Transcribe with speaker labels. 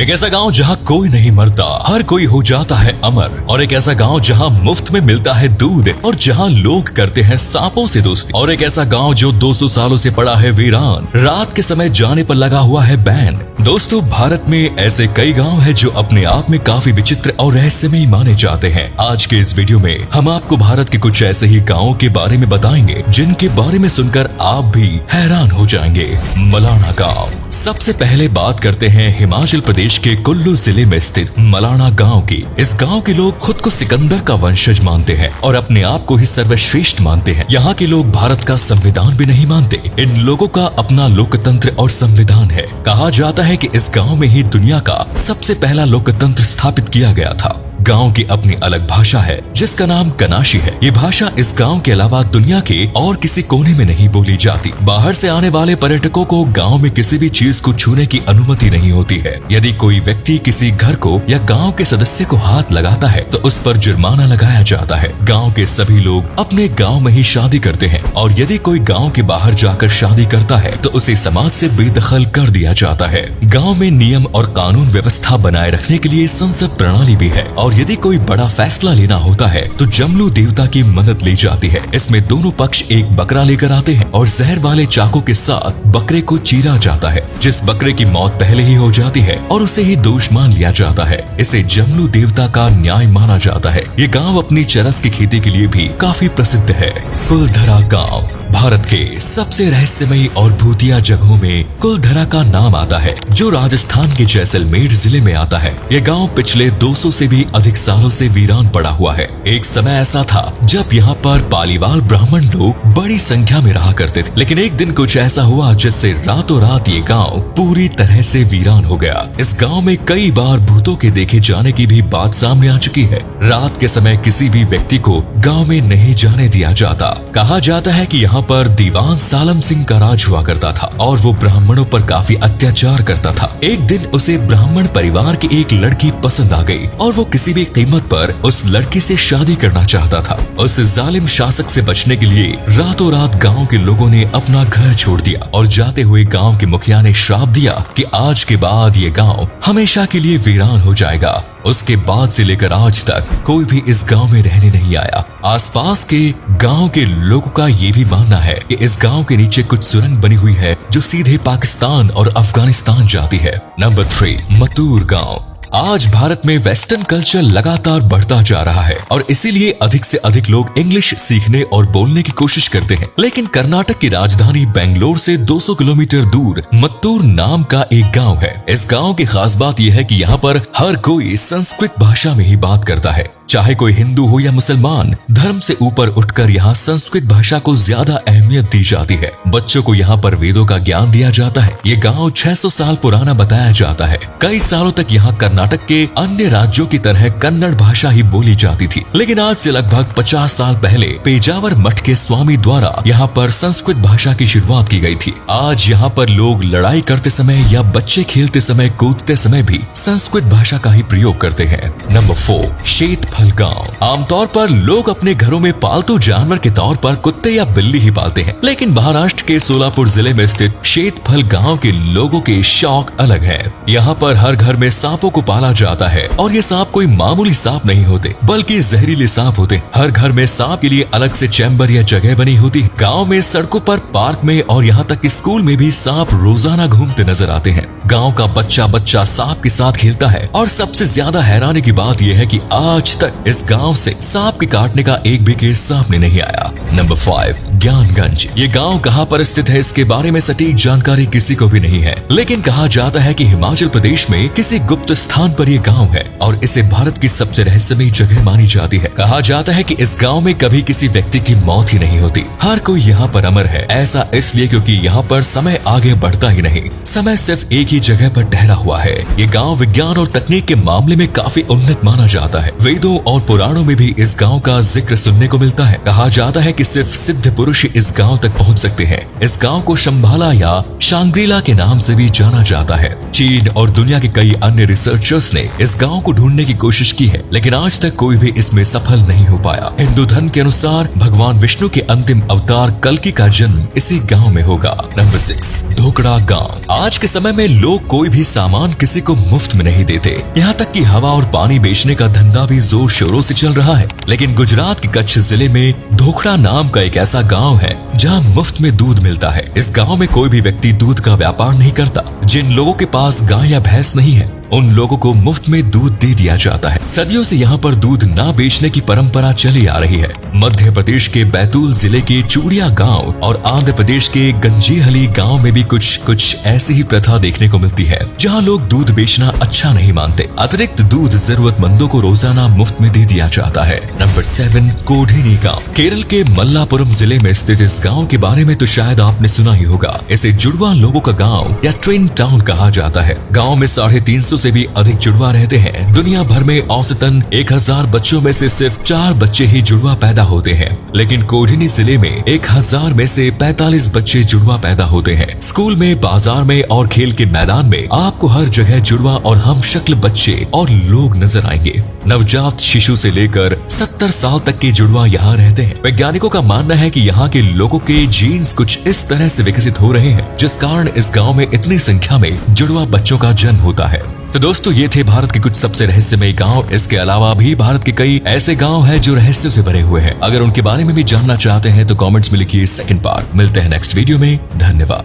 Speaker 1: एक ऐसा गांव जहां कोई नहीं मरता, हर कोई हो जाता है अमर। और एक ऐसा गांव जहां मुफ्त में मिलता है दूध और जहां लोग करते हैं सांपों से दोस्ती। और एक ऐसा गांव जो 200 सालों से पड़ा है वीरान, रात के समय जाने पर लगा हुआ है बैन। दोस्तों, भारत में ऐसे कई गांव हैं जो अपने आप में काफी विचित्र और रहस्यमयी माने जाते हैं। आज के इस वीडियो में हम आपको भारत के कुछ ऐसे ही गाँवों के बारे में बताएंगे जिनके बारे में सुनकर आप भी हैरान हो जाएंगे। मलाना गाँव। सबसे पहले बात करते हैं हिमाचल प्रदेश के कुल्लू जिले में स्थित मलाना गांव की। इस गांव के लोग खुद को सिकंदर का वंशज मानते हैं और अपने आप को ही सर्वश्रेष्ठ मानते हैं। यहाँ के लोग भारत का संविधान भी नहीं मानते। इन लोगों का अपना लोकतंत्र और संविधान है। कहा जाता है कि इस गांव में ही दुनिया का सबसे पहला लोकतंत्र स्थापित किया गया था। गांव की अपनी अलग भाषा है जिसका नाम कनाशी है। ये भाषा इस गांव के अलावा दुनिया के और किसी कोने में नहीं बोली जाती। बाहर से आने वाले पर्यटकों को गांव में किसी भी चीज को छूने की अनुमति नहीं होती है। यदि कोई व्यक्ति किसी घर को या गांव के सदस्य को हाथ लगाता है तो उस पर जुर्माना लगाया जाता है। गांव के सभी लोग अपने गांव में ही शादी करते हैं और यदि कोई गांव के बाहर जाकर शादी करता है तो उसे समाज से बेदखल कर दिया जाता है। गाँव में नियम और कानून व्यवस्था बनाए रखने के लिए संसद प्रणाली भी है और यदि कोई बड़ा फैसला लेना होता है तो जमलू देवता की मदद ली जाती है। इसमें दोनों पक्ष एक बकरा लेकर आते हैं और जहर वाले चाकू के साथ बकरे को चीरा जाता है। जिस बकरे की मौत पहले ही हो जाती है और उसे ही दोष मान लिया जाता है, इसे जमलू देवता का न्याय माना जाता है। ये गांव अपनी चरस की खेती के लिए भी काफी प्रसिद्ध है। कुलधरा गाँव। भारत के सबसे रहस्यमयी और भूतिया जगहों में कुलधरा का नाम आता है जो राजस्थान के जैसलमेर जिले में आता है। ये गांव पिछले 200 से भी अधिक सालों से वीरान पड़ा हुआ है। एक समय ऐसा था जब यहाँ पर पालीवाल ब्राह्मण लोग बड़ी संख्या में रहा करते थे, लेकिन एक दिन कुछ ऐसा हुआ जिससे रातों रात ये गांव पूरी तरह से वीरान हो गया। इस गांव में कई बार भूतों के देखे जाने की भी बात सामने आ चुकी है। रात के समय किसी भी व्यक्ति को गाँव में नहीं जाने दिया जाता। कहा जाता है कि यहाँ पर दीवान सालम सिंह का राज हुआ करता था और वो ब्राह्मणों पर काफी अत्याचार करता था। एक दिन उसे ब्राह्मण परिवार की एक लड़की पसंद आ गई और वो किसी भी कीमत पर उस लड़की से शादी करना चाहता था। उस जालिम शासक से बचने के लिए रातों रात गांव के लोगों ने अपना घर छोड़ दिया और जाते हुए गांव के मुखिया ने श्राप दिया कि आज के बाद ये गांव हमेशा के लिए वीरान हो जाएगा। उसके बाद से लेकर आज तक कोई भी इस गांव में रहने नहीं आया। आसपास के गांव के लोगों का ये भी मानना है कि इस गांव के नीचे कुछ सुरंग बनी हुई है जो सीधे पाकिस्तान और अफगानिस्तान जाती है। नंबर 3, मतूर गांव। आज भारत में वेस्टर्न कल्चर लगातार बढ़ता जा रहा है और इसीलिए अधिक से अधिक लोग इंग्लिश सीखने और बोलने की कोशिश करते हैं। लेकिन कर्नाटक की राजधानी बेंगलोर से 200 किलोमीटर दूर मत्तूर नाम का एक गांव है। इस गांव की खास बात यह है कि यहाँ पर हर कोई संस्कृत भाषा में ही बात करता है। चाहे कोई हिंदू हो या मुसलमान, धर्म से ऊपर उठकर यहाँ संस्कृत भाषा को ज्यादा अहमियत दी जाती है। बच्चों को यहाँ पर वेदों का ज्ञान दिया जाता है। ये गांव 600 साल पुराना बताया जाता है। कई सालों तक यहाँ कर्नाटक के अन्य राज्यों की तरह कन्नड़ भाषा ही बोली जाती थी, लेकिन आज से लगभग 50 साल पहले पेजावर मठ के स्वामी द्वारा यहाँ पर संस्कृत भाषा की शुरुआत की गई थी। आज यहाँ पर लोग लड़ाई करते समय या बच्चे खेलते समय, कूदते समय भी संस्कृत भाषा का ही प्रयोग करते हैं। नंबर 4, शेतफल गांव। आमतौर पर लोग अपने घरों में पालतू जानवर के तौर पर कुत्ते या बिल्ली ही पालते हैं, लेकिन महाराष्ट्र के सोलापुर जिले में स्थित शेतफल गांव के लोगों के शौक अलग है। यहाँ पर हर घर में सांपों को पाला जाता है और ये सांप कोई मामूली सांप नहीं होते बल्कि जहरीले सांप होते। हर घर में सांप के लिए अलग से चैम्बर या जगह बनी होती है। गाँव में सड़कों पर, पार्क में और यहाँ तक कि स्कूल में भी सांप रोजाना घूमते नजर आते हैं। गाँव का बच्चा बच्चा सांप के साथ खेलता है और सबसे ज्यादा हैरानी की बात यह है कि आज तक इस गांव से सांप के काटने का एक भी केस सामने नहीं आया। नंबर 5, ज्ञानगंज। ये गांव कहां पर स्थित है इसके बारे में सटीक जानकारी किसी को भी नहीं है, लेकिन कहा जाता है कि हिमाचल प्रदेश में किसी गुप्त स्थान पर यह गांव है और इसे भारत की सबसे रहस्यमयी जगह मानी जाती है। कहा जाता है कि इस गांव में कभी किसी व्यक्ति की मौत ही नहीं होती। हर कोई यहाँ पर अमर है। ऐसा इसलिए क्योंकि यहाँ पर समय आगे बढ़ता ही नहीं, समय सिर्फ एक ही जगह पर ठहरा हुआ है। ये गाँव विज्ञान और तकनीक के मामले में काफी उन्नत माना जाता है। वेदों और पुराणों में भी इस गांव का जिक्र सुनने को मिलता है। कहा जाता है कि सिर्फ सिद्ध पुरुष मनुष्य इस गांव तक पहुंच सकते हैं। इस गांव को शंभाला या शांग्रीला के नाम से भी जाना जाता है। चीन और दुनिया के कई अन्य रिसर्चर्स ने इस गांव को ढूंढने की कोशिश की है, लेकिन आज तक कोई भी इसमें सफल नहीं हो पाया। हिंदू धर्म के अनुसार भगवान विष्णु के अंतिम अवतार कल्कि का जन्म इसी गांव में होगा। नंबर 6, धोकड़ा गांव। आज के समय में लोग कोई भी सामान किसी को मुफ्त में नहीं देते। यहाँ तक कि हवा और पानी बेचने का धंधा भी जोर शोरों से चल रहा है। लेकिन गुजरात के कच्छ जिले में धोकड़ा नाम का एक ऐसा गांव है जहाँ मुफ्त में दूध मिलता है। इस गांव में कोई भी व्यक्ति दूध का व्यापार नहीं करता। जिन लोगों के पास गाय या भैंस नहीं है उन लोगों को मुफ्त में दूध दे दिया जाता है। सदियों से यहाँ पर दूध ना बेचने की परंपरा चली आ रही है। मध्य प्रदेश के बैतूल जिले के चूड़िया गांव और आंध्र प्रदेश के गंजीहली गांव में भी कुछ ऐसी ही प्रथा देखने को मिलती है, जहाँ लोग दूध बेचना अच्छा नहीं मानते। अतिरिक्त दूध जरूरतमंदों को रोजाना मुफ्त में दे दिया जाता है। नंबर 7, कोढ़िनी गाँव। केरल के मल्लापुरम जिले में स्थित इस गाँव के बारे में तो शायद आपने सुना ही होगा। इसे जुड़वा लोगों का गाँव या ट्विन टाउन कहा जाता है। गाँव में 350 से भी अधिक जुड़वा रहते हैं। दुनिया भर में औसतन 1000 बच्चों में से सिर्फ 4 बच्चे ही जुड़वा पैदा होते हैं, लेकिन कोढ़िनी जिले में 1000 में से 45 बच्चे जुड़वा पैदा होते हैं। स्कूल में, बाजार में और खेल के मैदान में आपको हर जगह जुड़वा और हमशक्ल बच्चे और लोग नजर आएंगे। नवजात शिशु से लेकर 70 साल तक के जुड़वा यहाँ रहते हैं। वैज्ञानिकों का मानना है कि यहाँ के लोगों के जीन्स कुछ इस तरह से विकसित हो रहे हैं, जिस कारण इस गाँव में इतनी संख्या में जुड़वा बच्चों का जन्म होता है। तो दोस्तों, ये थे भारत के कुछ सबसे रहस्यमयी गांव। इसके अलावा भी भारत के कई ऐसे गांव हैं जो रहस्यों से भरे हुए हैं। अगर उनके बारे में भी जानना चाहते हैं तो कमेंट्स में लिखिए सेकंड पार्ट। मिलते हैं नेक्स्ट वीडियो में। धन्यवाद।